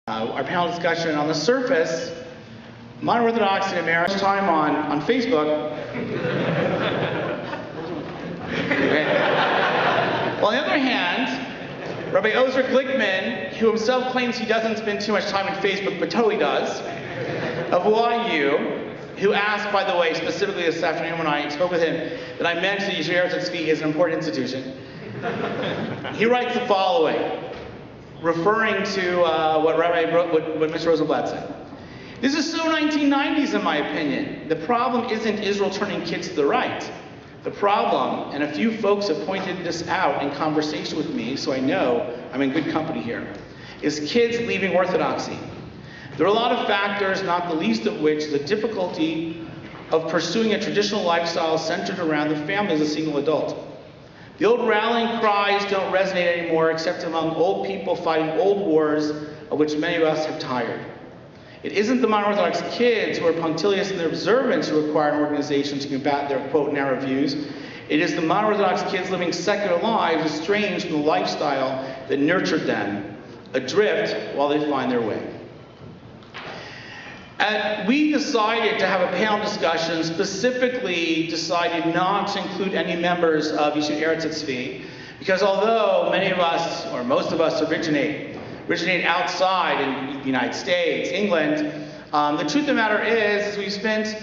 Our panel discussion on the surface, modern Orthodoxy in America, time on Facebook. Well, on the other hand, Rabbi Ozer Glickman, who himself claims he doesn't spend too much time on Facebook, but totally does, of YU, who asked, by the way, specifically this afternoon when I spoke with him, that I mentioned that Yeshiva is an important institution. He writes the following, referring to what Mr. Rosenblatt said. This is so 1990s in my opinion. The problem isn't Israel turning kids to the right. The problem, and a few folks have pointed this out in conversation with me, so I know I'm in good company here, is kids leaving Orthodoxy. There are a lot of factors, not the least of which is the difficulty of pursuing a traditional lifestyle centered around the family as a single adult. The old rallying cries don't resonate anymore except among old people fighting old wars of which many of us have tired. It isn't the modern Orthodox kids who are punctilious in their observance who require an organization to combat their, quote, narrow views. It is the modern Orthodox kids living secular lives estranged from the lifestyle that nurtured them, adrift while they find their way. We decided to have a panel discussion, specifically decided not to include any members of Yeshivat Eretz Hatzvi, because although many of us, or most of us, originate outside in the United States, England, the truth of the matter is we spent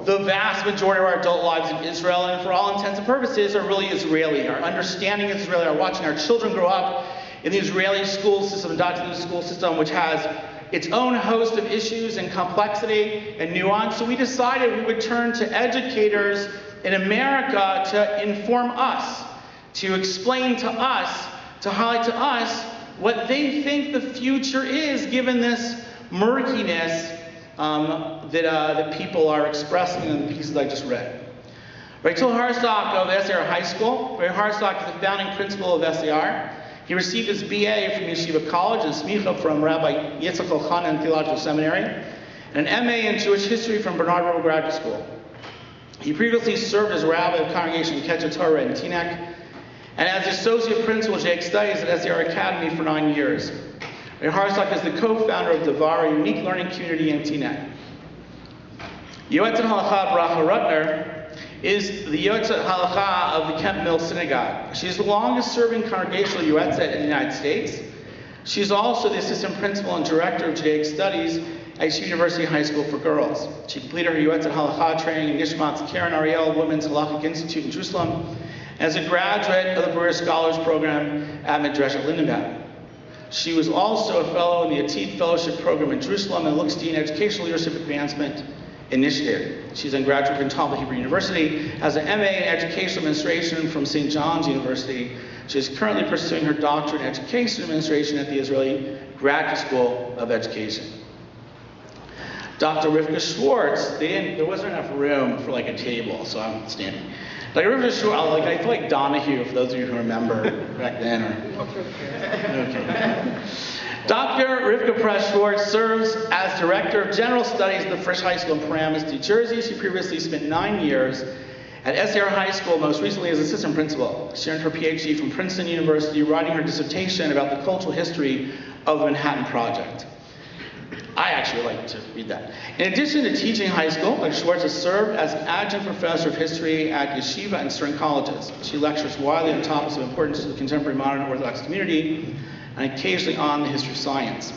the vast majority of our adult lives in Israel, and for all intents and purposes are really Israeli. Our understanding is Israeli, our watching our children grow up in the Israeli school system, indoctrinated in the school system, which has its own host of issues and complexity and nuance. So we decided we would turn to educators in America to inform us, to explain to us, to highlight to us what they think the future is, given this murkiness that people are expressing in the pieces I just read. Rabbi Harcsztark of SAR High School. Rabbi Harcsztark is the founding principal of SAR. He received his BA from Yeshiva College and Smicha from Rabbi Yoetzet Theological Seminary, and an MA in Jewish History from Bernard Graduate School. He previously served as rabbi of Congregation Ketcha Torah in Teaneck, and as associate principal of Jake Studies at SAR Academy for 9 years. Harcsztark is the co-founder of Vida, a unique learning community in Teaneck. Yoetzet Halacha BrachaRutner is the Yoetzet Halacha of the Kemp Mill Synagogue. She is the longest-serving congregational Yoetzet in the United States. She is also the assistant principal and director of Judaic Studies at Yeshiva University High School for Girls. She completed her Yoetzet Halacha training in Nishmat's Karen Ariel Women's Halachic Institute in Jerusalem as a graduate of the Brera Scholars Program at Midreshet Lindenbaum. She was also a fellow in the Atid Fellowship Program in Jerusalem and Luxstein Educational Leadership Advancement Initiative. She's a graduate from Talmud Hebrew University, has an MA in Educational Administration from St. John's University. She is currently pursuing her doctorate in Education Administration at the Israeli Graduate School of Education. Dr. Rivka Schwartz, there wasn't enough room for like a table, so I'm standing. Dr. Rivka Schwartz, I feel like Donahue, for those of you who remember back then. Okay. Dr. Rivka Schwartz serves as Director of General Studies at the Frisch High School in Paramus, New Jersey. She previously spent 9 years at SAR High School, most recently as assistant principal. She earned her PhD from Princeton University, writing her dissertation about the cultural history of the Manhattan Project. I actually like to read that. In addition to teaching high school, Dr. Schwartz has served as an adjunct professor of history at Yeshiva and certain colleges. She lectures widely on topics of importance to the contemporary modern Orthodox community, and occasionally on the history of science.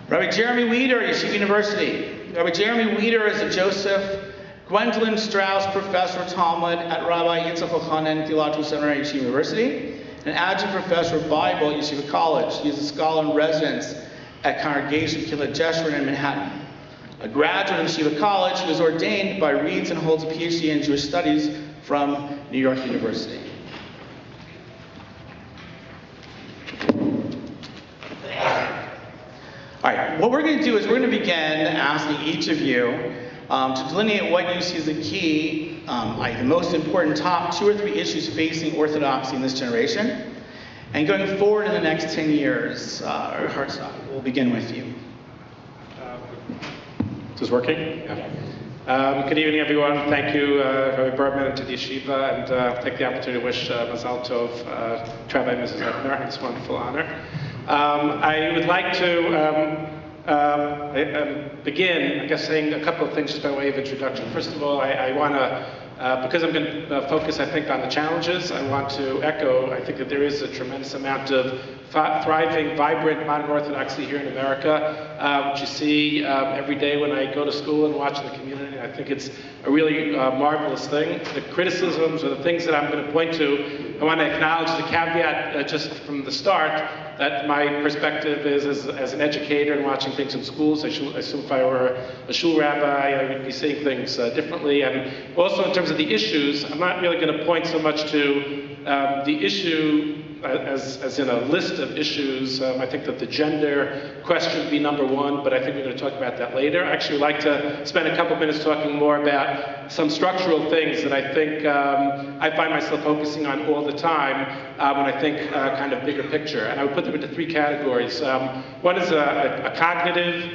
Rabbi Jeremy Wieder, Yeshiva University. Rabbi Jeremy Wieder is a Joseph Gwendolyn Strauss Professor of Talmud at Rabbi Yitzchak Elchanan Theological Seminary at Yeshiva University, and an adjunct professor of Bible at Yeshiva College. He is a scholar in residence at Congregation Kilat Jeshurun in Manhattan. A graduate of Yeshiva College, he was ordained by Reeds and holds a PhD in Jewish Studies from New York University. All right, what we're going to do is we're going to begin asking each of you to delineate what you see as the key, the most important top 2 or 3 issues facing Orthodoxy in this generation. And going forward in the next 10 years, Harcsztark, we'll begin with you. Is this working? Yeah. Good evening, everyone. Thank you, Rabbi Berman, and to the Yeshiva, and take the opportunity to wish Mazal Tov to Rabbi and Mrs. Ebner on this wonderful honor. I would like to begin, I guess, saying a couple of things just by way of introduction. First of all, I want to, because I'm going to focus, I think, on the challenges, I want to echo, I think that there is a tremendous amount of thriving, vibrant modern Orthodoxy here in America, which you see every day when I go to school and watch in the community. I think it's a really marvelous thing. The criticisms or the things that I'm going to point to, I want to acknowledge the caveat just from the start that my perspective is as an educator and watching things in schools. I assume if I were a shul rabbi, I would be seeing things differently. And also in terms of the issues, I'm not really going to point so much to the issue as in a list of issues. I think that the gender question would be number one, but I think we're going to talk about that later. I actually would like to spend a couple minutes talking more about some structural things that I think I find myself focusing on all the time when I think kind of bigger picture. And I would put them into three categories. One is a cognitive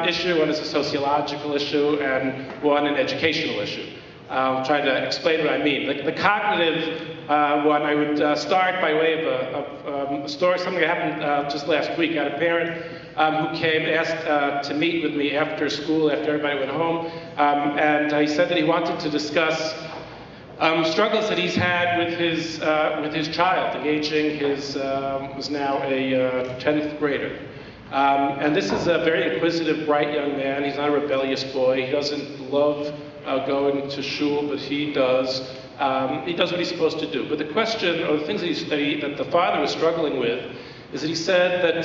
issue, one is a sociological issue, and one an educational issue. I'll try to explain what I mean. The cognitive one, I would start by way of a story, something that happened just last week. I had a parent who came, asked to meet with me after school, after everybody went home, and he said that he wanted to discuss struggles that he's had with his child, engaging his, was now a 10th grader. And this is a very inquisitive, bright young man. He's not a rebellious boy. He doesn't love going to shul, but he does. He does what he's supposed to do. But the question, or the things that the father was struggling with, is that he said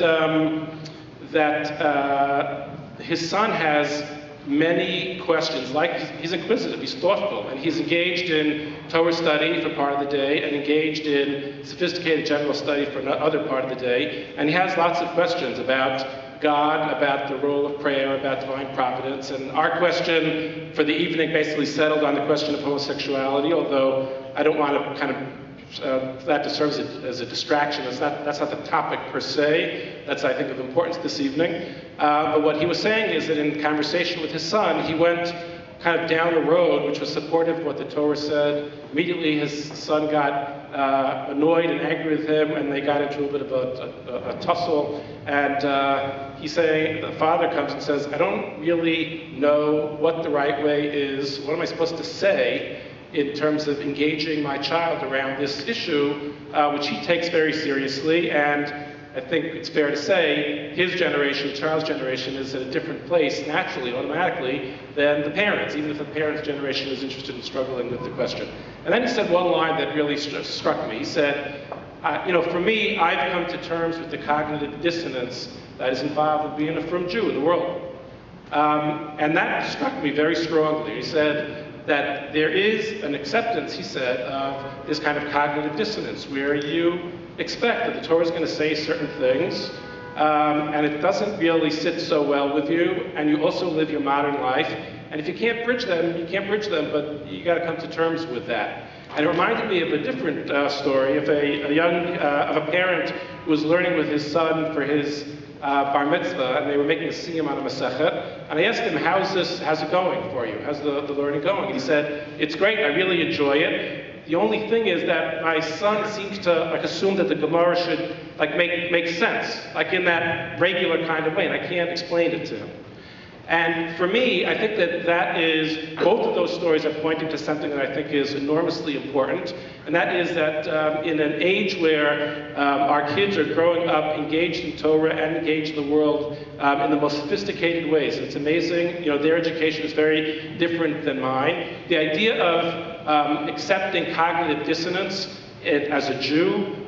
that his son has many questions. Like he's inquisitive, he's thoughtful, and he's engaged in Torah study for part of the day, and engaged in sophisticated general study for another part of the day, and he has lots of questions about God, about the role of prayer, about divine providence. And our question for the evening basically settled on the question of homosexuality, although I don't want to kind of that to serve as a distraction. That's not the topic per se. That's, I think, of importance this evening. But what he was saying is that in conversation with his son, he went kind of down a road which was supportive of what the Torah said. Immediately his son got annoyed and angry with him, and they got into a bit of a tussle. And he's saying, the father comes and says, I don't really know what the right way is. What am I supposed to say in terms of engaging my child around this issue, which he takes very seriously. And I think it's fair to say his generation, Charles' generation, is at a different place naturally, automatically, than the parents, even if the parents' generation is interested in struggling with the question. And then he said one line that really struck me. He said, for me, I've come to terms with the cognitive dissonance that is involved with being a frum Jew in the world. And that struck me very strongly. He said that there is an acceptance, he said, of this kind of cognitive dissonance, where you expect that the Torah is going to say certain things, and it doesn't really sit so well with you, and you also live your modern life, and if you can't bridge them, you can't bridge them, but you got to come to terms with that. And it reminded me of a different story of a parent who was learning with his son for his bar mitzvah, and they were making a siyum on a masechet, and I asked him, how's it going for you? How's the learning going? And he said, it's great, I really enjoy it. The only thing is that my son seems to assume that the Gemara should make sense, in that regular kind of way, and I can't explain it to him. And for me, I think that is, both of those stories are pointing to something that I think is enormously important, and that is that in an age where our kids are growing up engaged in Torah and engaged in the world in the most sophisticated ways. It's amazing, their education is very different than mine. The idea of accepting cognitive dissonance as a Jew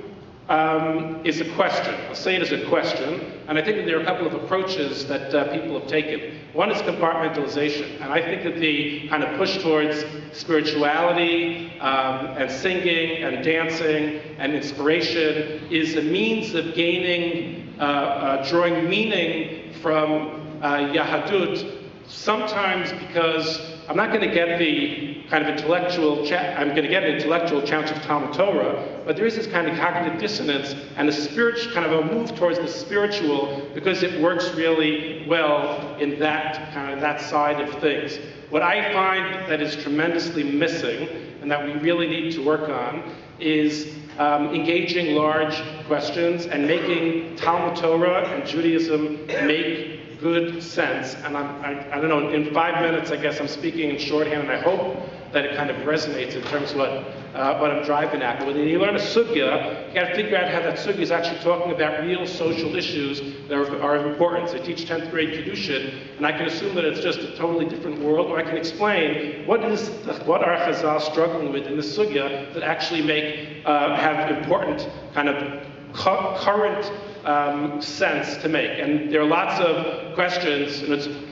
is a question. I'll say it as a question, and I think that there are a couple of approaches that people have taken. One is compartmentalization, and I think that the kind of push towards spirituality and singing and dancing and inspiration is a means of gaining, drawing meaning from Yahadut, sometimes because I'm not going to get the kind of intellectual, I'm going to get an intellectual challenge of Talmud Torah, but there is this kind of cognitive dissonance and a spiritual, kind of a move towards the spiritual because it works really well in that side of things. What I find that is tremendously missing and that we really need to work on is engaging large questions and making Talmud Torah and Judaism make good sense. And I don't know, in 5 minutes, I guess I'm speaking in shorthand, and I hope that it kind of resonates in terms of what I'm driving at. But when you learn a sugya, you got to figure out how that sugya is actually talking about real social issues that are important. So I teach 10th grade Kiddushin, and I can assume that it's just a totally different world, or I can explain what are Chazal struggling with in the sugya that actually have important kind of current sense to make. And there are lots of questions, and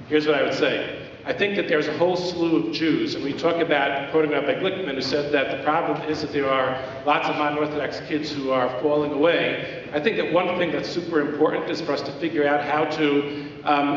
here's what I would say. I think that there's a whole slew of Jews, and we talk about, quoting Rabbi Glickman, who said that the problem is that there are lots of modern Orthodox kids who are falling away. I think that one thing that's super important is for us to figure out how to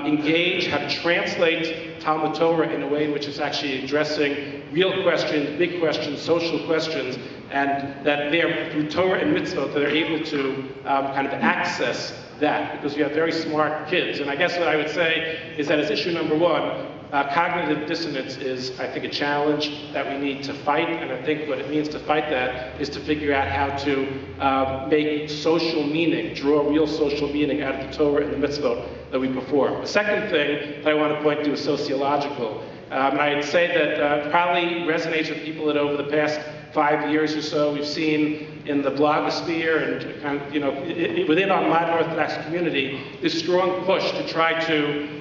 engage, how to translate Talmud Torah in a way which is actually addressing real questions, big questions, social questions, and that they're, through Torah and mitzvot, that they're able to kind of access that, because we have very smart kids. And I guess what I would say is that as issue number one, cognitive dissonance is, I think, a challenge that we need to fight, and I think what it means to fight that is to figure out how to make social meaning, draw real social meaning out of the Torah and the mitzvot that we perform. The second thing that I want to point to is sociological. And I'd say that probably resonates with people that over the past 5 years or so we've seen in the blogosphere and kind of, within our modern Orthodox community, this strong push to try to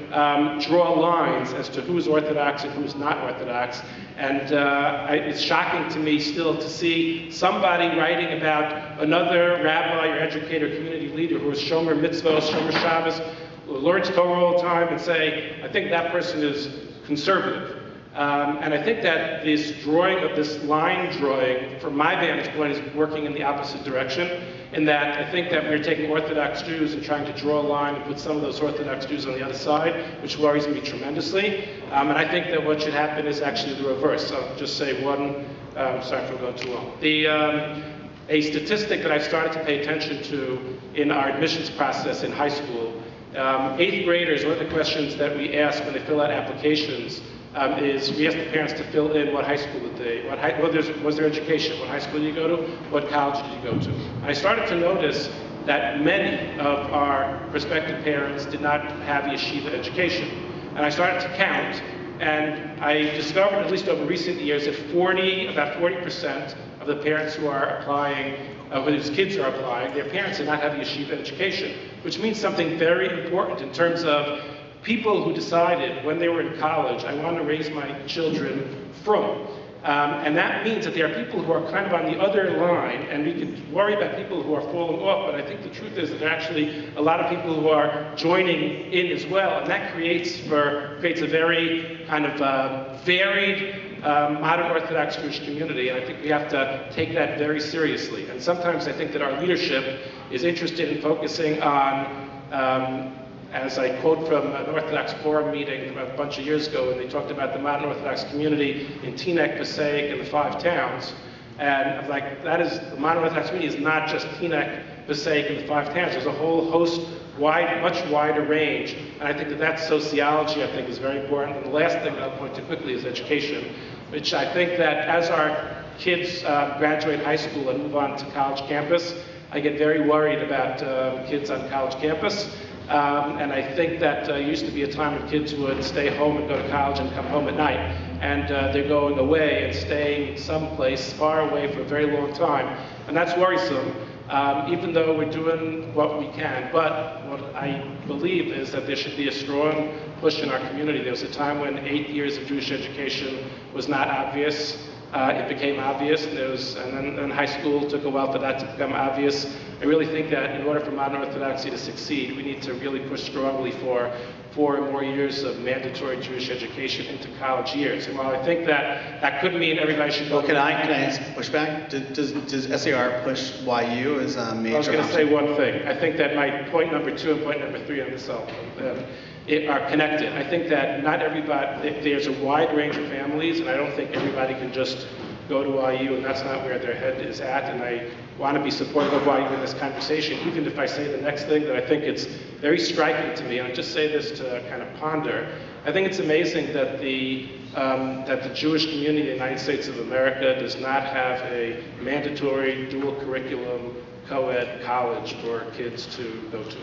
draw lines as to who's Orthodox and who's not Orthodox. And it's shocking to me still to see somebody writing about another rabbi or educator, community leader who is Shomer Mitzvot, Shomer Shabbos, who learns Torah all the time, and say, I think that person is conservative. And I think that this drawing of this line drawing, from my vantage point, is working in the opposite direction, in that I think that we're taking Orthodox Jews and trying to draw a line and put some of those Orthodox Jews on the other side, which worries me tremendously. And I think that what should happen is actually the reverse. I'll just say one, sorry for going too long. A statistic that I started to pay attention to in our admissions process in high school, 8th graders, one of the questions that we ask when they fill out applications is we ask the parents to fill in what high school did they, what was their education, what high school did you go to, what college did you go to. And I started to notice that many of our prospective parents did not have yeshiva education. And I started to count, and I discovered, at least over recent years, that about 40% of the parents who are applying, whose kids are applying, their parents did not have yeshiva education, which means something very important in terms of people who decided when they were in college, I want to raise my children from. And that means that there are people who are kind of on the other line, and we can worry about people who are falling off, but I think the truth is that there are actually a lot of people who are joining in as well, and that creates a very kind of varied modern Orthodox Jewish community, and I think we have to take that very seriously. And sometimes I think that our leadership is interested in focusing on as I quote from an Orthodox Forum meeting a bunch of years ago, when they talked about the modern Orthodox community in Teaneck, Passaic, and the 5 towns. And I'm like, the modern Orthodox community is not just Teaneck, Passaic, and the 5 towns. There's a whole host, much wider range. And I think that sociology, I think, is very important. And the last thing that I'll point to quickly is education, which I think that as our kids graduate high school and move on to college campus, I get very worried about kids on college campus. And I think that used to be a time when kids would stay home and go to college and come home at night. And they're going away and staying someplace far away for a very long time. And that's worrisome, even though we're doing what we can. But what I believe is that there should be a strong push in our community. There was a time when 8 years of Jewish education was not obvious. It became obvious, and then high school took a while for that to become obvious. I really think that in order for modern Orthodoxy to succeed, we need to really push strongly for 4 more years of mandatory Jewish education into college years. And while I think that could mean everybody should go... Well, can I push back? Does SAR push YU as a major I was going to option? say one thing. I think that my point number 2 and point number 3 on this are connected. I think that not everybody, there's a wide range of families, and I don't think everybody can just go to YU, and that's not where their head is at, and I want to be supportive of YU in this conversation, even if I say the next thing, that I think it's very striking to me, and I just say this to kind of ponder. I think it's amazing that the Jewish community in the United States of America does not have a mandatory dual curriculum co-ed college for kids to go to.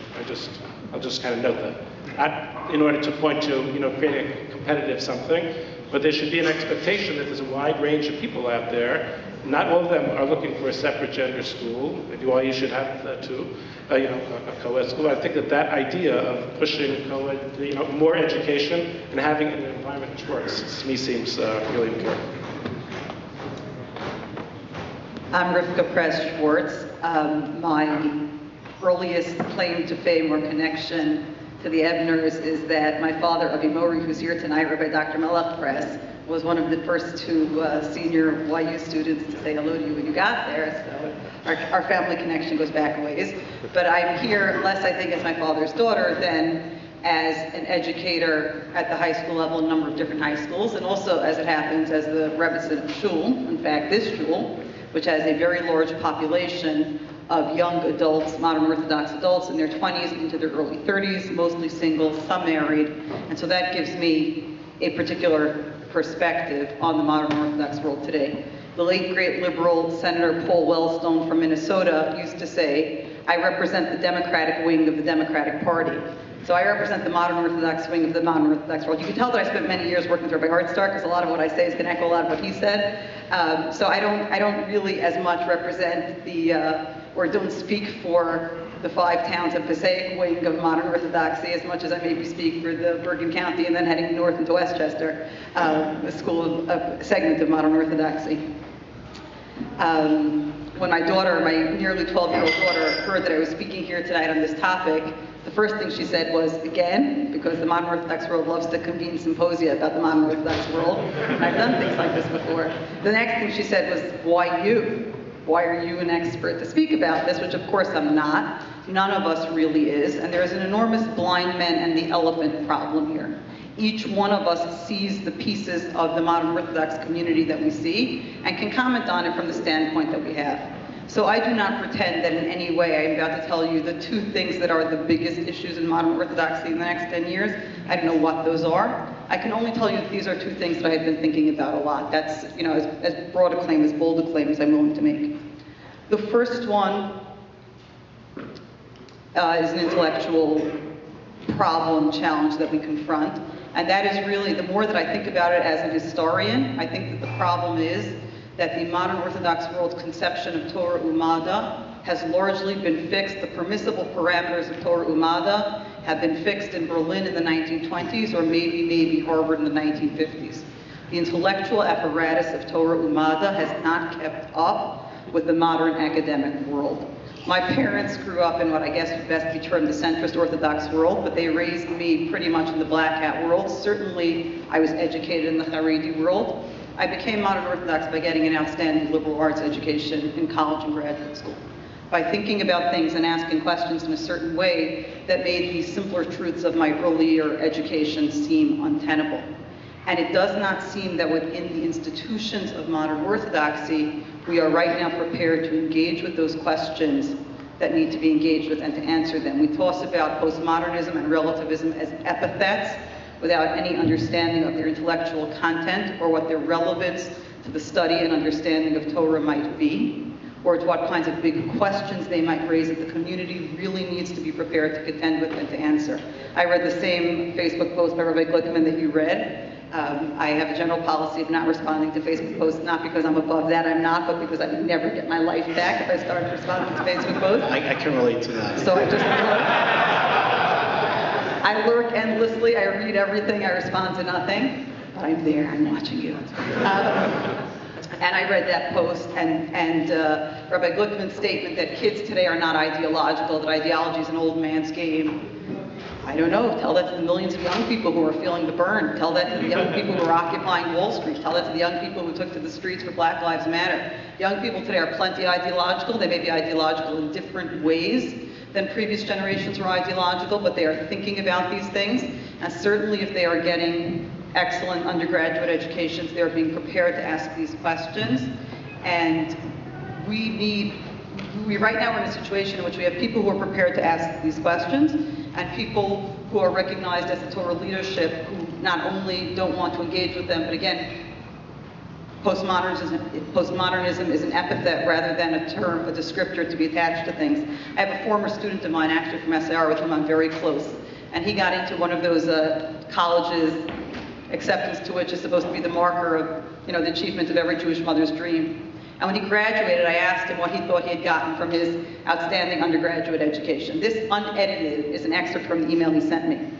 I'll just kind of note that. Not in order to point to, creating a competitive something, but there should be an expectation that there's a wide range of people out there. Not all of them are looking for a separate gender school. Maybe you should have that too, a co-ed school. I think that idea of pushing co-ed, more education and having an environment which works, to me seems really important. I'm Rivka Schwartz. My earliest claim to fame or connection to the Ebners is that my father, Avi Mori, who's here tonight, Rabbi Dr. Melech Press, was one of the first two senior YU students to say hello to you when you got there, so our family connection goes back a ways. But I'm here less, I think, as my father's daughter than as an educator at the high school level, a number of different high schools, and also, as it happens, as the Rebbetzin shul, in fact, this shul, which has a very large population of young adults, modern Orthodox adults in their 20s into their early 30s, mostly single, some married. And so that gives me a particular perspective on the modern Orthodox world today. The late great liberal Senator Paul Wellstone from Minnesota used to say, I represent the Democratic wing of the Democratic Party. So I represent the modern Orthodox wing of the modern Orthodox world. You can tell that I spent many years working with Rabbi Harcsztark, because a lot of what I say is going to echo a lot of what he said. So I don't really as much represent or don't speak for the 5 towns of Passaic wing of modern Orthodoxy as much as I maybe speak for the Bergen County and then heading north into Westchester, a segment of modern Orthodoxy. When my daughter, my nearly 12-year-old daughter, heard that I was speaking here tonight on this topic, the first thing she said was, again, because the modern Orthodox world loves to convene symposia about the modern Orthodox world, and I've done things like this before. The next thing she said was, why you? Why are you an expert to speak about this? Which of course I'm not. None of us really is. And there's an enormous blind man and the elephant problem here. Each one of us sees the pieces of the modern Orthodox community that we see and can comment on it from the standpoint that we have. So I do not pretend that in any way I am about to tell you the 2 things that are the biggest issues in modern Orthodoxy in the next 10 years. I don't know what those are. I can only tell you that these are 2 things that I have been thinking about a lot. That's, as broad a claim, as bold a claim as I'm willing to make. The first one is an intellectual problem, challenge that we confront. And that is really, the more that I think about it as an historian, I think that the problem is that the modern Orthodox world's conception of Torah Umada has largely been fixed. The permissible parameters of Torah Umada have been fixed in Berlin in the 1920s, or maybe Harvard in the 1950s. The intellectual apparatus of Torah Umada has not kept up with the modern academic world. My parents grew up in what I guess would best be termed the centrist Orthodox world, but they raised me pretty much in the black hat world. Certainly, I was educated in the Haredi world. I became modern Orthodox by getting an outstanding liberal arts education in college and graduate school, by thinking about things and asking questions in a certain way that made the simpler truths of my earlier education seem untenable. And it does not seem that within the institutions of modern Orthodoxy, we are right now prepared to engage with those questions that need to be engaged with and to answer them. We toss about postmodernism and relativism as epithets without any understanding of their intellectual content or what their relevance to the study and understanding of Torah might be, or to what kinds of big questions they might raise that the community really needs to be prepared to contend with and to answer. I read the same Facebook post by Rabbi Glickman that you read. I have a general policy of not responding to Facebook posts, not because I'm above that, I'm not, but because I would never get my life back if I started responding to Facebook posts. I can relate to that. So I lurk endlessly, I read everything, I respond to nothing, but I'm there, I'm watching you. And I read that post and Rabbi Glickman's statement that kids today are not ideological, that ideology is an old man's game. I don't know, tell that to the millions of young people who are feeling the burn. Tell that to the young people who are occupying Wall Street. Tell that to the young people who took to the streets for Black Lives Matter. Young people today are plenty ideological. They may be ideological in different ways than previous generations were ideological, but they are thinking about these things. And certainly if they are getting excellent undergraduate educations, they are being prepared to ask these questions. And we right now are in a situation in which we have people who are prepared to ask these questions, and people who are recognized as the Torah leadership who not only don't want to engage with them, but again, postmodernism is an epithet rather than a term, a descriptor to be attached to things. I have a former student of mine, actually from SAR, with whom I'm very close, and he got into one of those colleges, acceptance to which is supposed to be the marker of, the achievement of every Jewish mother's dream. And when he graduated, I asked him what he thought he had gotten from his outstanding undergraduate education. This, unedited, is an excerpt from the email he sent me.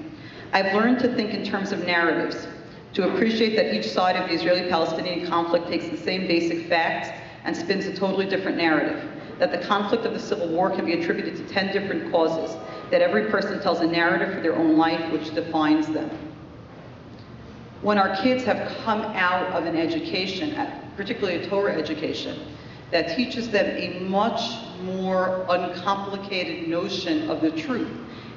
I've learned to think in terms of narratives, to appreciate that each side of the Israeli-Palestinian conflict takes the same basic facts and spins a totally different narrative, that the conflict of the Civil War can be attributed to 10 different causes, that every person tells a narrative for their own life which defines them. When our kids have come out of an education, particularly a Torah education, that teaches them a much more uncomplicated notion of the truth,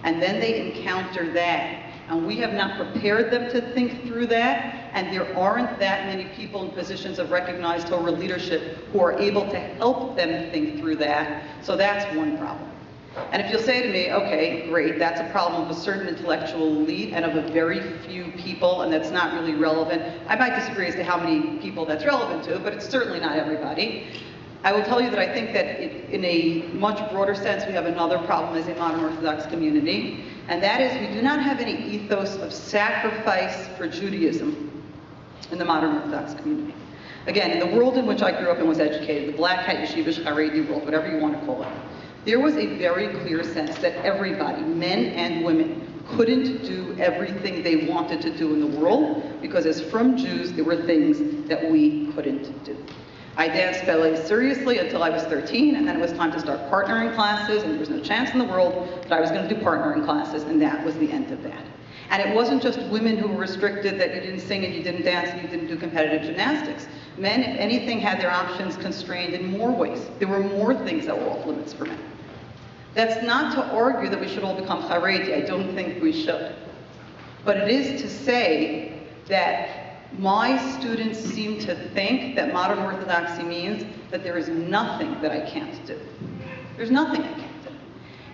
and then they encounter that, and we have not prepared them to think through that, and there aren't that many people in positions of recognized Torah leadership who are able to help them think through that, so that's one problem. And if you'll say to me, okay, great, that's a problem of a certain intellectual elite and of a very few people, and that's not really relevant, I might disagree as to how many people that's relevant to, but it's certainly not everybody. I will tell you that I think that in a much broader sense, we have another problem as a modern Orthodox community, and that is we do not have any ethos of sacrifice for Judaism in the modern Orthodox community. Again, in the world in which I grew up and was educated, the black hat yeshiva Haredi world, whatever you want to call it, there was a very clear sense that everybody, men and women, couldn't do everything they wanted to do in the world, because as from Jews, there were things that we couldn't do. I danced ballet seriously until I was 13, and then it was time to start partnering classes, and there was no chance in the world that I was going to do partnering classes, and that was the end of that. And it wasn't just women who were restricted, that you didn't sing and you didn't dance and you didn't do competitive gymnastics. Men, if anything, had their options constrained in more ways. There were more things that were off limits for men. That's not to argue that we should all become Haredi. I don't think we should. But it is to say that my students seem to think that modern Orthodoxy means that there is nothing that I can't do. There's nothing I can't do.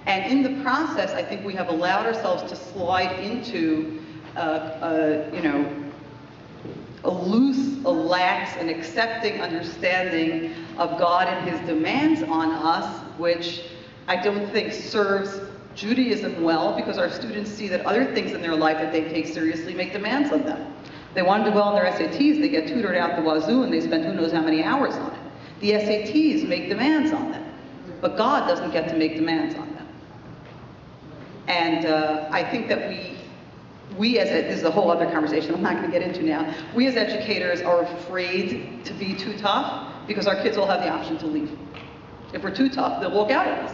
And in the process, I think we have allowed ourselves to slide into a loose, a lax, and accepting understanding of God and his demands on us, which I don't think serves Judaism well, because our students see that other things in their life that they take seriously make demands on them. They want to do well in their SATs, they get tutored out the wazoo, and they spend who knows how many hours on it. The SATs make demands on them, but God doesn't get to make demands on them. And I think that this is a whole other conversation I'm not going to get into now, we as educators are afraid to be too tough, because our kids all have the option to leave. If we're too tough, they'll walk out on us.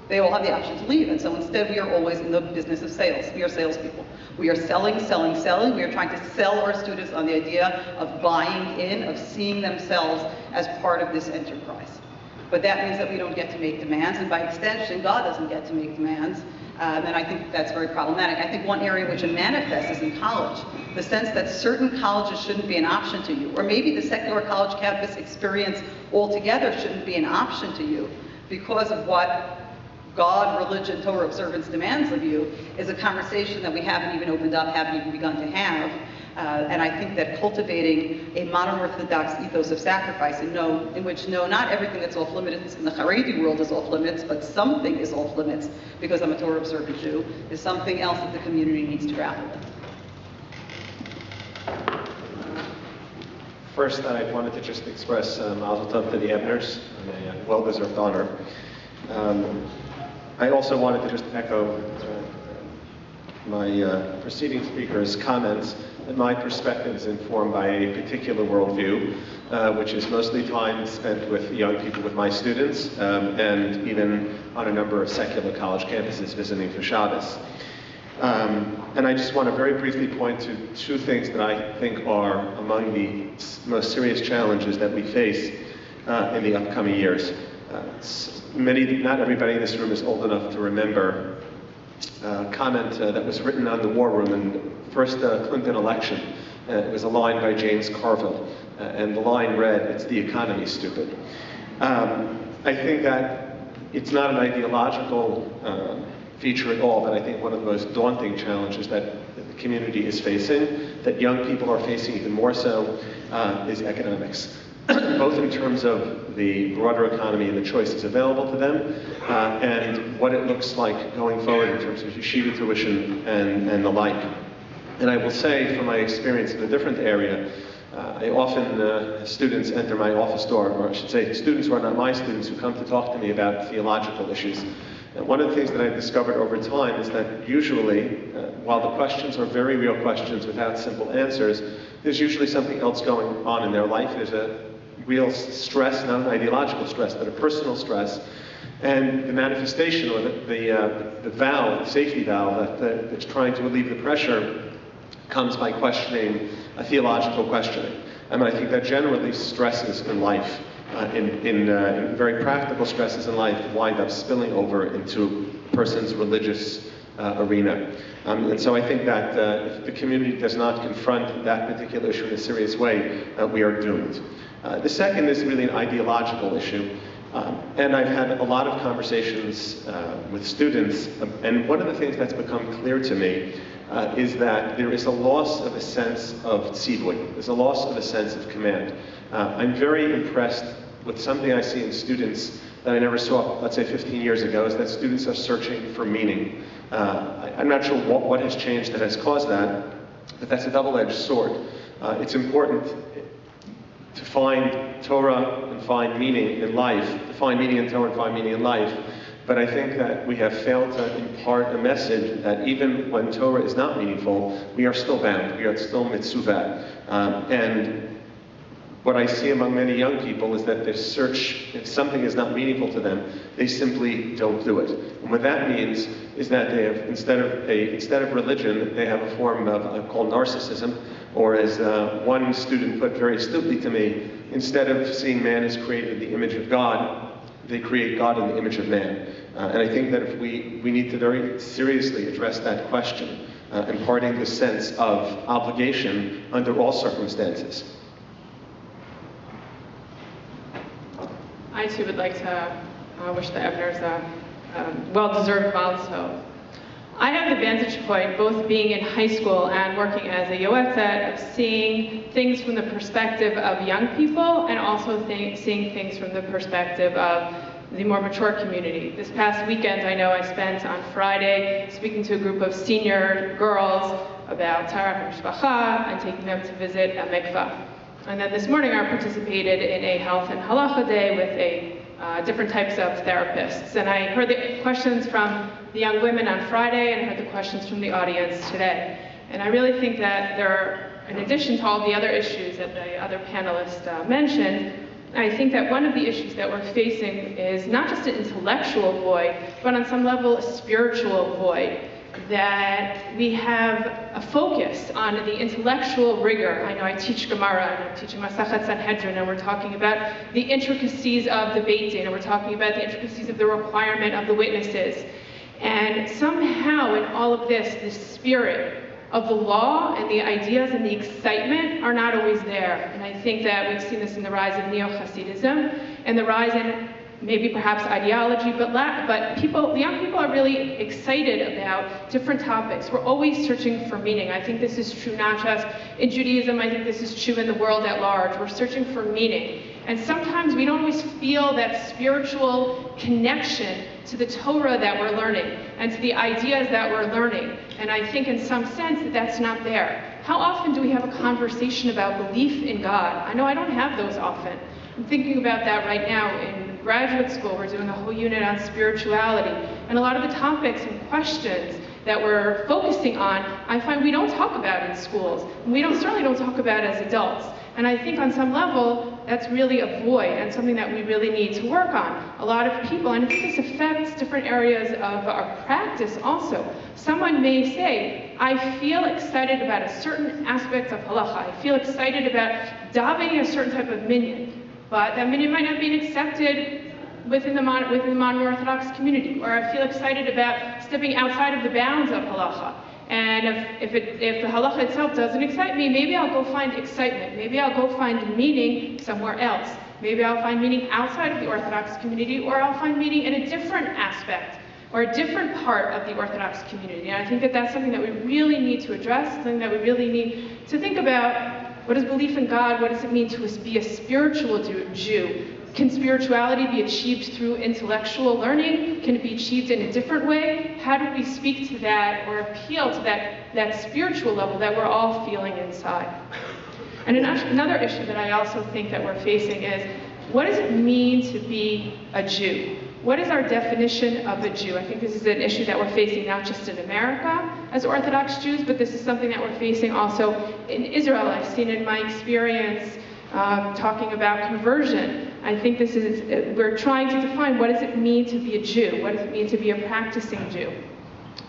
They all have the option to leave, and so instead we are always in the business of sales. We are salespeople. We are selling, selling, selling. We are trying to sell our students on the idea of buying in, of seeing themselves as part of this enterprise. But that means that we don't get to make demands, and by extension, God doesn't get to make demands, and I think that's very problematic. I think one area which it manifests is in college. The sense that certain colleges shouldn't be an option to you, or maybe the secular college campus experience altogether shouldn't be an option to you because of what God, religion, Torah observance demands of you, is a conversation that we haven't even opened up, haven't even begun to have. And I think that cultivating a modern Orthodox ethos of sacrifice, in which not everything that's off limits in the Haredi world is off limits, but something is off limits because I'm a Torah observant Jew, is something else that the community needs to grapple with. First, I wanted to just express mazel tov to the Ebners, a well-deserved honor. I also wanted to just echo my preceding speaker's comments that my perspective is informed by a particular worldview, which is mostly time spent with young people, with my students, and even on a number of secular college campuses visiting for Shabbos. And I just want to very briefly point to two things that I think are among the most serious challenges that we face in the upcoming years. Not everybody in this room is old enough to remember a comment that was written on the war room in the first Clinton election. It was a line by James Carville, and the line read, "It's the economy, stupid." I think that it's not an ideological feature at all, but I think one of the most daunting challenges that the community is facing, that young people are facing even more so, is economics. Both in terms of the broader economy and the choices available to them, and what it looks like going forward in terms of yeshiva tuition and the like. And I will say, from my experience in a different area, I often, students enter my office door, or I should say students who are not my students, who come to talk to me about theological issues. And one of the things that I've discovered over time is that usually, while the questions are very real questions without simple answers, there's usually something else going on in their life. There's a real stress, not an ideological stress, but a personal stress. And the manifestation, or the valve, the safety valve that's trying to relieve the pressure, comes by questioning a theological questioning. And I think that generally stresses in life, in very practical stresses in life, wind up spilling over into a person's religious arena. And so I think that if the community does not confront that particular issue in a serious way, we are doomed. The second is really an ideological issue. And I've had a lot of conversations with students, and one of the things that's become clear to me is that there is a loss of a sense of tzivui. There's a loss of a sense of command. I'm very impressed with something I see in students that I never saw, let's say 15 years ago, is that students are searching for meaning. I'm not sure what has changed that has caused that, but that's a double-edged sword. It's important to find Torah and find meaning in life, to find meaning in Torah and find meaning in life. But I think that we have failed to impart a message that even when Torah is not meaningful, we are still bound, we are still mitzuvah. And what I see among many young people is that their search, if something is not meaningful to them, they simply don't do it. And what that means is that they have, instead of religion, they have a form of called narcissism, or as one student put very astutely to me, instead of seeing man as created in the image of God, they create God in the image of man. And I think that if we need to very seriously address that question, imparting the sense of obligation under all circumstances. I too would like to wish the Ebners a well-deserved milestone. I have the vantage point, both being in high school and working as a Yoetzet, of seeing things from the perspective of young people and also seeing things from the perspective of the more mature community. This past weekend, I know I spent on Friday speaking to a group of senior girls about Tarach and Mishpacha and taking them to visit a mikvah. And then this morning I participated in a health and halacha day with different types of therapists. And I heard the questions from the young women on Friday, and I heard the questions from the audience today. And I really think that there are, in addition to all the other issues that the other panelists mentioned, I think that one of the issues that we're facing is not just an intellectual void, but on some level a spiritual void. That we have a focus on the intellectual rigor. I know I teach Gemara, and I'm teaching Masachet Sanhedrin, and we're talking about the intricacies of the Beit Din, and we're talking about the intricacies of the requirement of the witnesses. And somehow in all of this, the spirit of the law and the ideas and the excitement are not always there. And I think that we've seen this in the rise of Neo-Hasidism and the rise in maybe perhaps ideology, but the young people are really excited about different topics. We're always searching for meaning. I think this is true not just in Judaism, I think this is true in the world at large. We're searching for meaning. And sometimes we don't always feel that spiritual connection to the Torah that we're learning and to the ideas that we're learning. And I think in some sense that that's not there. How often do we have a conversation about belief in God? I know I don't have those often. I'm thinking about that right now in graduate school. We're doing a whole unit on spirituality. And a lot of the topics and questions that we're focusing on, I find we don't talk about in schools. And we certainly don't talk about as adults. And I think on some level, that's really a void and something that we really need to work on. A lot of people, and I think this affects different areas of our practice also. Someone may say, I feel excited about a certain aspect of halacha. I feel excited about davening a certain type of minyan. But that minyan might not be accepted within the modern Orthodox community. Or I feel excited about stepping outside of the bounds of halacha. And if the halacha itself doesn't excite me, maybe I'll go find excitement. Maybe I'll go find meaning somewhere else. Maybe I'll find meaning outside of the Orthodox community, or I'll find meaning in a different aspect or a different part of the Orthodox community. And I think that that's something that we really need to address, something that we really need to think about. What is belief in God? What does it mean to be a spiritual Jew? Can spirituality be achieved through intellectual learning? Can it be achieved in a different way? How do we speak to that or appeal to that spiritual level that we're all feeling inside? And another issue that I also think that we're facing is, what does it mean to be a Jew? What is our definition of a Jew? I think this is an issue that we're facing not just in America as Orthodox Jews, but this is something that we're facing also in Israel. I've seen in my experience talking about conversion. I think we're trying to define, what does it mean to be a Jew? What does it mean to be a practicing Jew?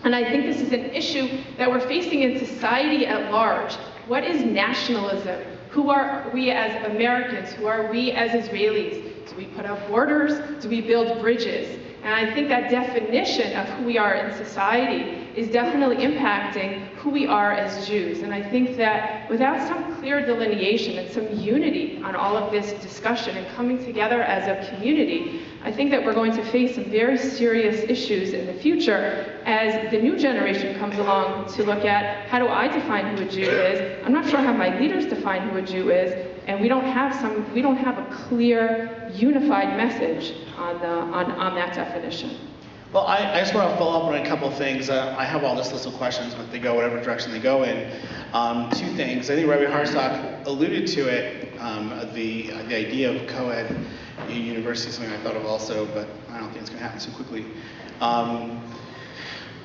And I think this is an issue that we're facing in society at large. What is nationalism? Who are we as Americans? Who are we as Israelis? Do we put up borders? Do we build bridges? And I think that definition of who we are in society is definitely impacting who we are as Jews. And I think that without some clear delineation and some unity on all of this discussion and coming together as a community, I think that we're going to face some very serious issues in the future as the new generation comes along to look at, how do I define who a Jew is? I'm not sure how my leaders define who a Jew is, and we don't have a clear, unified message on that definition. Well, I just want to follow up on a couple of things. I have all this list of questions, but they go whatever direction they go in. Two things. I think Rabbi Harcsztark alluded to it, the idea of co-ed university, something I thought of also, but I don't think it's going to happen so quickly.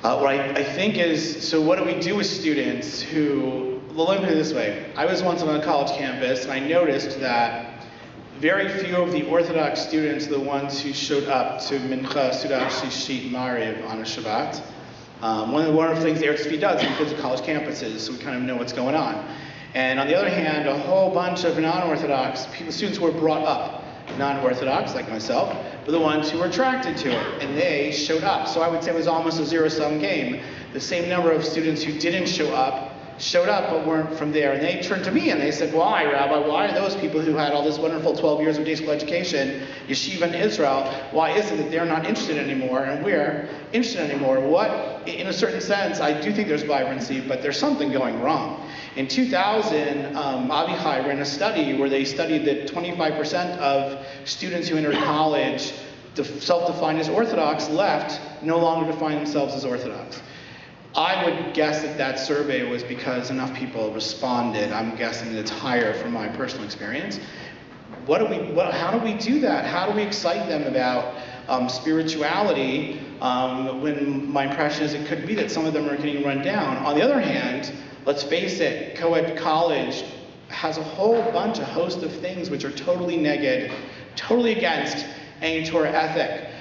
What I think is, so what do we do with students who, well, let me put it this way. I was once on a college campus, and I noticed that very few of the Orthodox students are the ones who showed up to Mincha, Sudah, Shishit, Mariv on a Shabbat. One of the things the Eretz does includes the college campuses, so we kind of know what's going on. And on the other hand, a whole bunch of non-Orthodox students who were brought up non-Orthodox, like myself, were the ones who were attracted to it, and they showed up. So I would say it was almost a zero-sum game. The same number of students who didn't showed up but weren't from there. And they turned to me and they said, why, Rabbi, why are those people who had all this wonderful 12 years of day school education, Yeshiva in Israel, why is it that they're not interested anymore and we're interested anymore? What, in a certain sense, I do think there's vibrancy, but there's something going wrong. In 2000, Avichai ran a study where they studied that 25% of students who entered college self-defined as Orthodox left, no longer define themselves as Orthodox. I would guess that that survey was because enough people responded. I'm guessing that it's higher from my personal experience. How do we do that? How do we excite them about spirituality when my impression is it could be that some of them are getting run down? On the other hand, let's face it, co-ed college has a whole host of things which are totally neged, totally against any Torah ethic.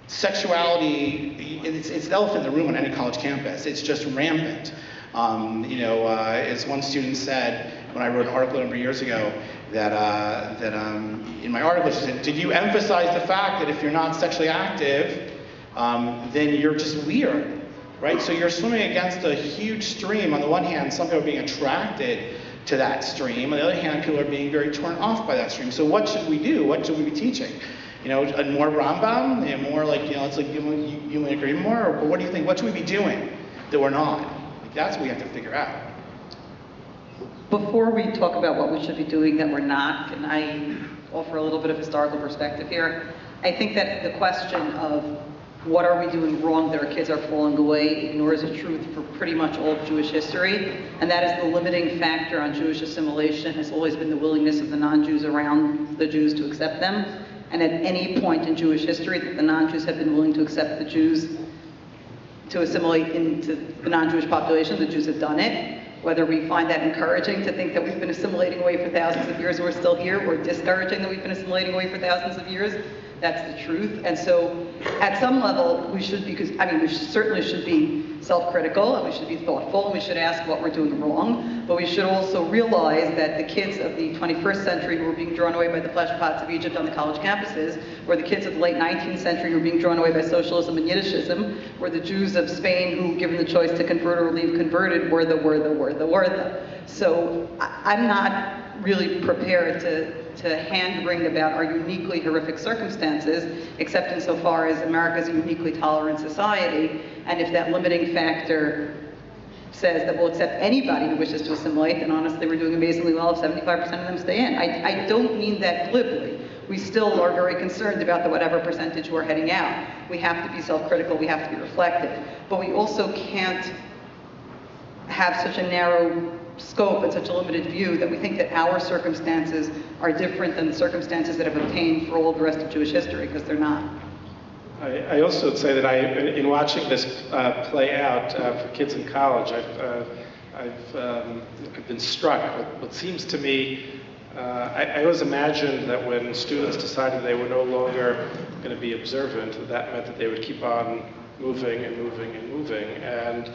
Sexuality, it's the elephant in the room on any college campus. It's just rampant. As one student said when I wrote an article a number of years ago, that in my article she said, did you emphasize the fact that if you're not sexually active, then you're just weird, right? So you're swimming against a huge stream. On the one hand, some people are being attracted to that stream. On the other hand, people are being very torn off by that stream. So what should we do? What should we be teaching? More Rambam, more like, it's like you agree more, or what do you think? What should we be doing that we're not? That's what we have to figure out. Before we talk about what we should be doing that we're not, can I offer a little bit of historical perspective here? I think that the question of what are we doing wrong that our kids are falling away ignores the truth for pretty much all of Jewish history, and that is the limiting factor on Jewish assimilation has always been the willingness of the non-Jews around the Jews to accept them. And at any point in Jewish history that the non-Jews have been willing to accept the Jews, to assimilate into the non-Jewish population, the Jews have done it. Whether we find that encouraging to think that we've been assimilating away for thousands of years and we're still here, or discouraging that we've been assimilating away for thousands of years, that's the truth. And so at some level, we should be, we certainly should be self-critical, and we should be thoughtful, and we should ask what we're doing wrong, but we should also realize that the kids of the 21st century who were being drawn away by the flesh pots of Egypt on the college campuses, or the kids of the late 19th century who were being drawn away by socialism and Yiddishism, or the Jews of Spain who, given the choice to convert or leave converted, were the. So I'm not really prepared to hand-wring about our uniquely horrific circumstances, except insofar as America is a uniquely tolerant society, and if that limiting factor says that we'll accept anybody who wishes to assimilate, then honestly we're doing amazingly well if 75% of them stay in. I don't mean that glibly. We still are very concerned about the whatever percentage who are heading out. We have to be self-critical, we have to be reflective, but we also can't have such a narrow scope and such a limited view that we think that our circumstances are different than the circumstances that have obtained for all the rest of Jewish history, because they're not. I also would say that in watching this play out for kids in college, I've been struck with what seems to me, I always imagined that when students decided they were no longer going to be observant, that meant that they would keep on moving and moving and moving. And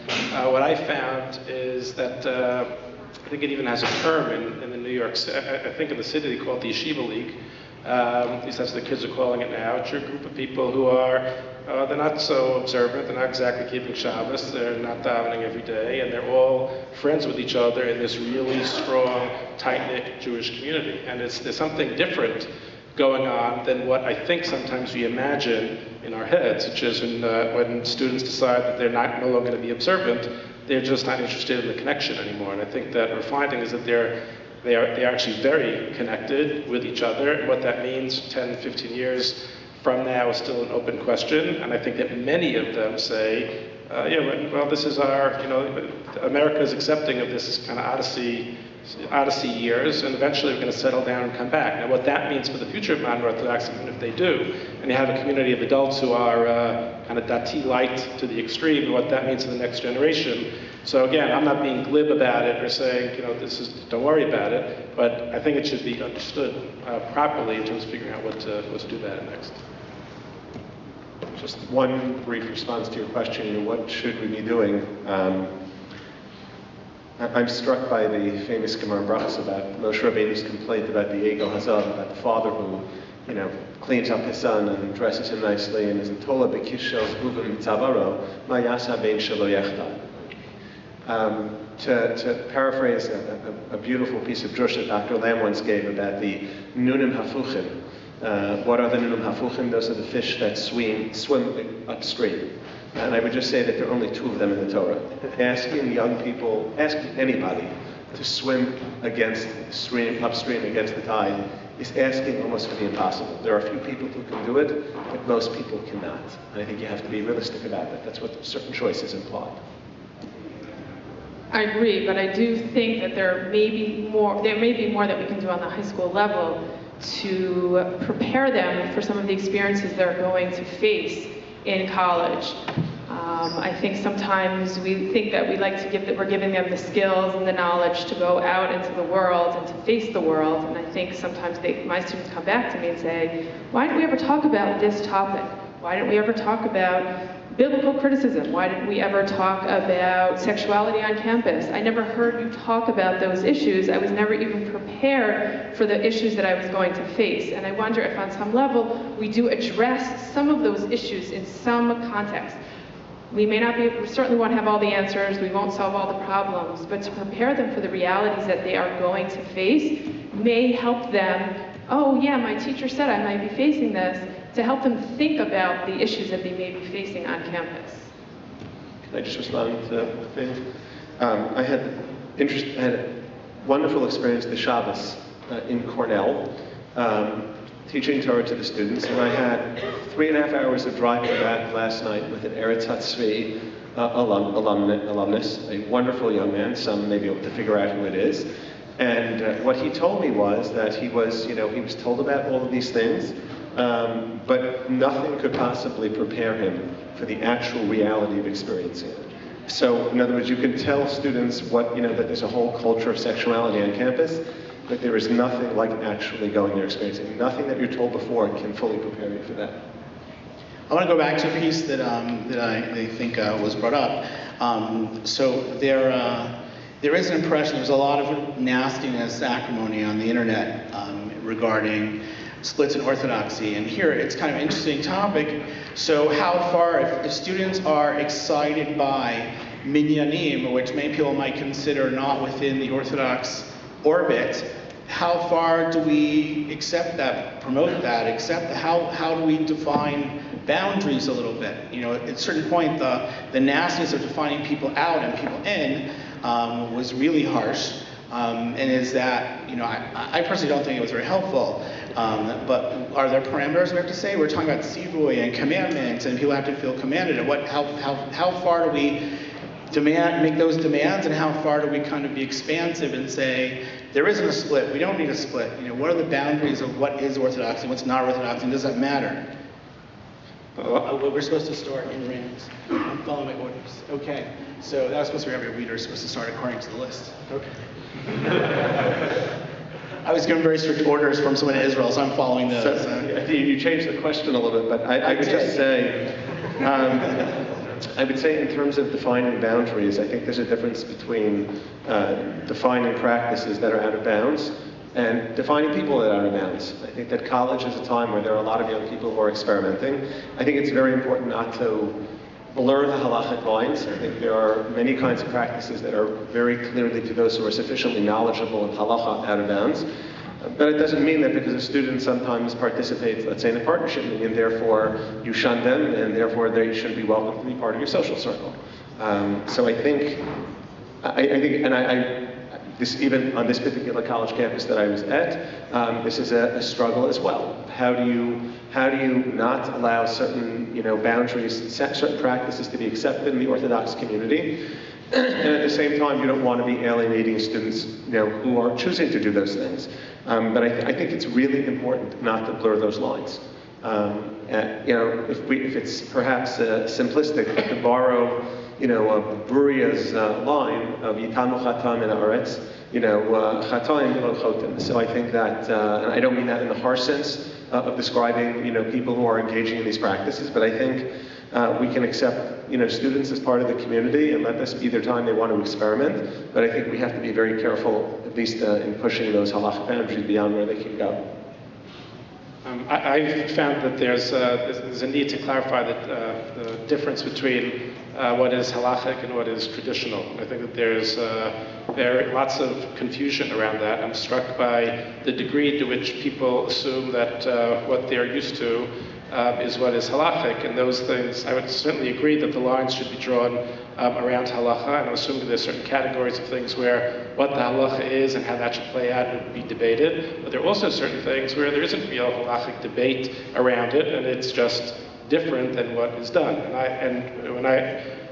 what I found is that I think it even has a term in the New York, I think in the city they call it the Yeshiva League. At least that's what the kids are calling it now. It's a group of people who are, they're not so observant, they're not exactly keeping Shabbos, they're not davening every day, and they're all friends with each other in this really strong, tight-knit Jewish community. And there's something different going on than what I think sometimes we imagine in our heads, which is when students decide that they're no longer going to be observant, they're just not interested in the connection anymore. And I think that we're finding is that they are actually very connected with each other. And what that means 10, 15 years from now is still an open question. And I think that many of them say, yeah, well, this is our, America is accepting of this kind of Odyssey years, and eventually we're going to settle down and come back. Now, what that means for the future of modern Orthodoxy, even if they do, and you have a community of adults who are kind of dati light to the extreme, and what that means to the next generation. So again, I'm not being glib about it or saying, don't worry about it, but I think it should be understood properly in terms of figuring out what to do about it next. Just one brief response to your question, what should we be doing? I'm struck by the famous Gemara Brachas about Moshe Rabbeinu's complaint about the Egel Hazav, about the father who, cleans up his son and dresses him nicely, and is in Tola Bekishel Zbuvim Tzavaro, Ma Yasa Ben Shelo Yechta. To paraphrase a beautiful piece of drush that Dr. Lamb once gave about the Nunim Hafuchim. What are the Nunim Hafuchim? Those are the fish that swim upstream. And I would just say that there are only 2 of them in the Torah. Asking young people, asking anybody to swim upstream against the tide, is asking almost for the impossible. There are a few people who can do it, but most people cannot. And I think you have to be realistic about that. That's what certain choices imply. I agree, but I do think that there may be more that we can do on the high school level to prepare them for some of the experiences they're going to face in college. I think sometimes we think that we're giving them the skills and the knowledge to go out into the world and to face the world. And I think sometimes my students come back to me and say, why didn't we ever talk about this topic? Why didn't we ever talk about biblical criticism? Why didn't we ever talk about sexuality on campus? I never heard you talk about those issues. I was never even prepared for the issues that I was going to face. And I wonder if on some level we do address some of those issues in some context. We certainly won't have all the answers, we won't solve all the problems, but to prepare them for the realities that they are going to face may help them, oh yeah, my teacher said I might be facing this, to help them think about the issues that they may be facing on campus. Can I just respond to the thing? I had a wonderful experience this Shabbos in Cornell, teaching Torah to the students, and I had 3.5 hours of driving back last night with an Eretz Hatzvi alumnus, a wonderful young man. Some may be able to figure out who it is. And what he told me was that he was told about all of these things, but nothing could possibly prepare him for the actual reality of experiencing it. So, in other words, you can tell students that there's a whole culture of sexuality on campus, but there is nothing like actually going there experiencing. Nothing that you're told before can fully prepare you for that. I want to go back to a piece that I think was brought up. So there is an impression, there's a lot of nastiness, acrimony on the internet regarding splits in Orthodoxy. And here it's kind of an interesting topic. So how far, if students are excited by minyanim, which many people might consider not within the Orthodox orbit, how far do we accept that, promote that, accept how do we define boundaries a little bit? You know, at a certain point, the nastiness of defining people out and people in was really harsh. And is that, you know, I personally don't think it was very helpful. But are there parameters we have to say? We're talking about tzivui and commandments, and people have to feel commanded. And how far do we make those demands, and how far do we kind of be expansive and say, there isn't a split, we don't need a split. You know, what are the boundaries of what is Orthodoxy, what's not Orthodoxy, and does that matter? We're supposed to start in rings. I'm following my orders. Okay, so that was supposed to be every reader is supposed to start according to the list. Okay. I was given very strict orders from someone in Israel, so I'm following those. You changed the question a little bit, but I would just say, I would say in terms of defining boundaries, I think there's a difference between defining practices that are out of bounds and defining people that are out of bounds. I think that college is a time where there are a lot of young people who are experimenting. I think it's very important not to blur the halachic lines. I think there are many kinds of practices that are very clearly, to those who are sufficiently knowledgeable in halacha, out of bounds. But it doesn't mean that because a student sometimes participates, let's say, in a partnership meeting, therefore you shun them, and therefore they shouldn't be welcome to be part of your social circle. So I think, this, even on this particular college campus that I was at, this is a struggle as well. How do you not allow certain, you know, boundaries, certain practices to be accepted in the Orthodox community, and at the same time you don't want to be alienating students, you know, who are choosing to do those things. But I think it's really important not to blur those lines. You know, if it's perhaps simplistic, but to borrow, you know, Bruria's line of Yitanu Chatam in Eretz, you know, Chataim V'lo Chotem. So I think that, and I don't mean that in the harsh sense of describing, you know, people who are engaging in these practices, but I think we can accept, you know, students as part of the community and let this be their time they want to experiment. But I think we have to be very careful, at least in pushing those halachic boundaries beyond where they can go. I've found that there's a need to clarify the difference between what is halachic and what is traditional. I think that there are lots of confusion around that. I'm struck by the degree to which people assume that what they're used to is what is halachic, and those things, I would certainly agree that the lines should be drawn around halacha, and I'm assuming there's certain categories of things where what the halacha is and how that should play out would be debated, but there are also certain things where there isn't real halachic debate around it, and it's just different than what is done.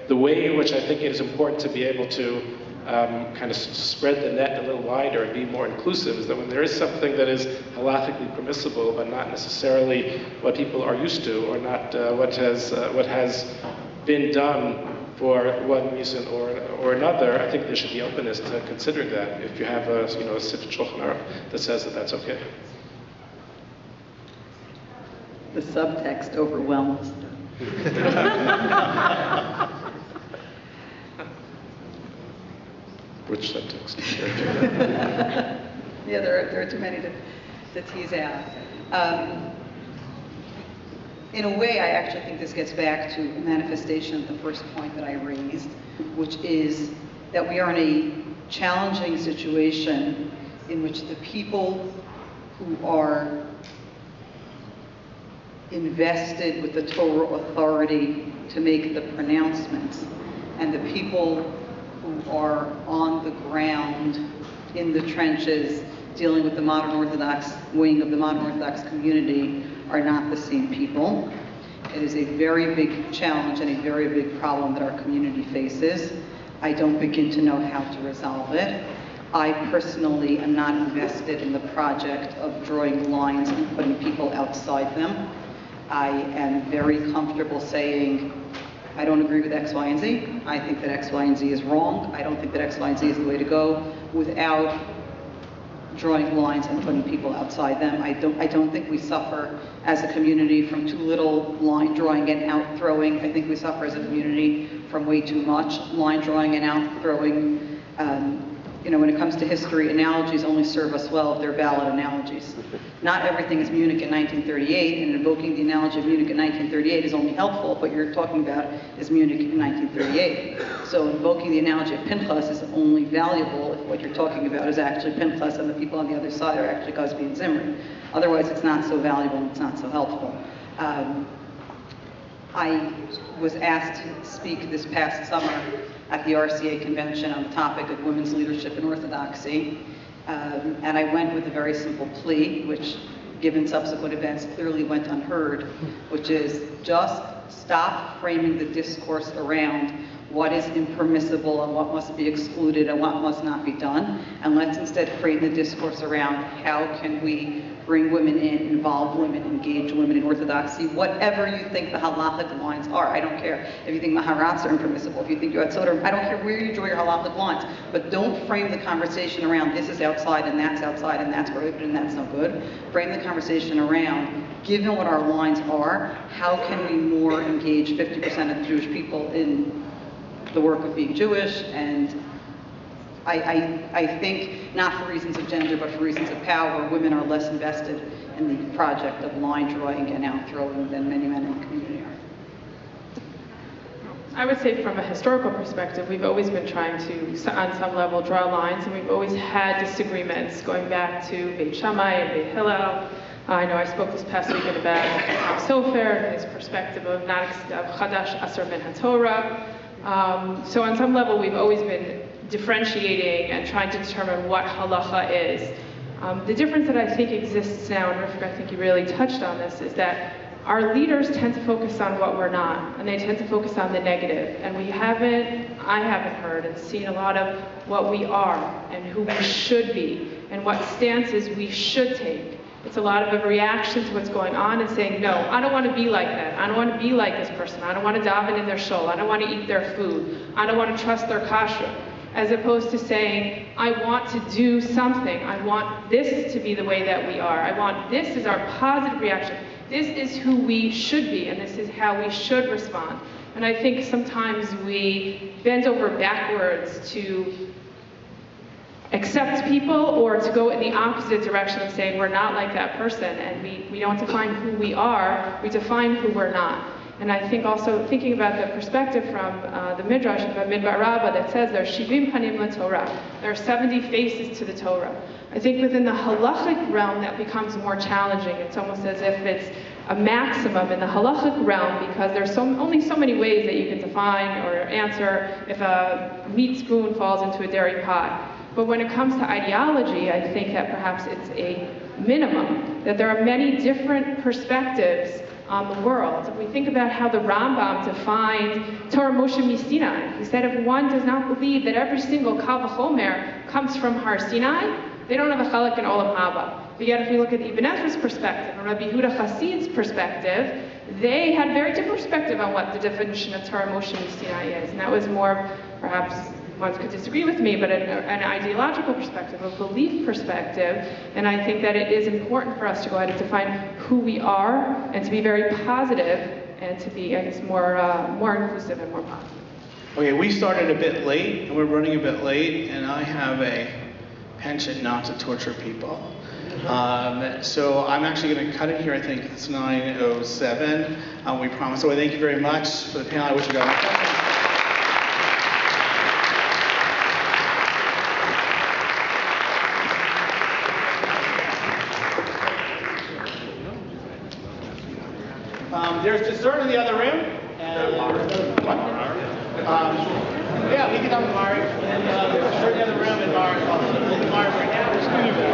The way in which I think it is important to be able to kind of spread the net a little wider and be more inclusive is that when there is something that is halachically permissible, but not necessarily what people are used to, or not what has been done for one reason or another, I think there should be openness to considering that. If you have a Sifet Shulchan Aruch that says that that's okay. The subtext overwhelms. Which subtext? Yeah, there are too many to tease out. In a way, I actually think this gets back to a manifestation of the first point that I raised, which is that we are in a challenging situation in which the people who are invested with the Torah authority to make the pronouncements and the people who are on the ground in the trenches dealing with the modern Orthodox wing of the modern Orthodox community are not the same people. It is a very big challenge and a very big problem that our community faces. I don't begin to know how to resolve it. I personally am not invested in the project of drawing lines and putting people outside them. I am very comfortable saying, I don't agree with X, Y, and Z. I think that X, Y, and Z is wrong. I don't think that X, Y, and Z is the way to go, without drawing lines and putting people outside them. I don't think we suffer as a community from too little line drawing and out throwing. I think we suffer as a community from way too much line drawing and out throwing when it comes to history, analogies only serve us well if they're valid analogies. Not everything is Munich in 1938, and invoking the analogy of Munich in 1938 is only helpful, but you're talking about is Munich in 1938. So invoking the analogy of Pinchas is only valuable if what you're talking about is actually Pinchas and the people on the other side are actually Cosby and Zimri. Otherwise, it's not so valuable and it's not so helpful. I was asked to speak this past summer at the RCA convention on the topic of women's leadership in Orthodoxy. And I went with a very simple plea, which, given subsequent events, clearly went unheard, which is just stop framing the discourse around what is impermissible and what must be excluded and what must not be done. And let's instead frame the discourse around how can we bring women in, involve women, engage women in Orthodoxy, whatever you think the halachic lines are. I don't care if you think Maharats are impermissible, if you think Yoetzet are, I don't care where you draw your halachic lines, but don't frame the conversation around this is outside and that's prohibited and that's no good. Frame the conversation around, given what our lines are, how can we more engage 50% of the Jewish people in the work of being Jewish? And I think, not for reasons of gender, but for reasons of power, women are less invested in the project of line drawing and out throwing than many men in the community are. I would say from a historical perspective, we've always been trying to, on some level, draw lines, and we've always had disagreements going back to Beit Shammai and Beit Hillel. I know I spoke this past weekend about Tom Sofer and his perspective of Chadash Asur Ben HaTorah. So on some level, we've always been differentiating and trying to determine what halacha is. The difference that I think exists now, and Rivka, I think you really touched on this, is that our leaders tend to focus on what we're not, and they tend to focus on the negative. And I haven't heard and seen a lot of what we are and who we should be and what stances we should take. It's a lot of a reaction to what's going on and saying, no, I don't want to be like that. I don't want to be like this person. I don't want to daven in their shul. I don't want to eat their food. I don't want to trust their kashrut. As opposed to saying, I want to do something. I want this to be the way that we are. I want this is our positive reaction. This is who we should be, and this is how we should respond. And I think sometimes we bend over backwards to accept people or to go in the opposite direction of saying we're not like that person, and we don't define who we are, we define who we're not. And I think also thinking about the perspective from the Midrash of Midbar Rabbah that says there are 70 panim LaTorah. There are 70 faces to the Torah. I think within the halachic realm that becomes more challenging. It's almost as if it's a maximum in the halachic realm because there's only so many ways that you can define or answer if a meat spoon falls into a dairy pot. But when it comes to ideology, I think that perhaps it's a minimum, that there are many different perspectives on the world. If we think about how the Rambam defined Torah Moshe Sinai, he said if one does not believe that every single Kal V'chomer comes from Har Sinai, they don't have a chalak in Olam Haba. But yet if we look at Ibn Ezra's perspective, and Rabbi Yehuda Chassid's perspective, they had very different perspective on what the definition of Torah Moshe Sinai is. And that was more, perhaps, one could disagree with me, but an ideological perspective, a belief perspective, and I think that it is important for us to go ahead and define who we are and to be very positive and to be, I guess, more inclusive and more positive. Okay, we started a bit late, and we're running a bit late, and I have a penchant not to torture people. So I'm actually going to cut it here. I think it's 9:07. We promise. So thank you very much for the panel. I wish you got my questions. There's dessert in the other room. And, yeah, we can have the bar. And there's dessert in the other room and bar right now.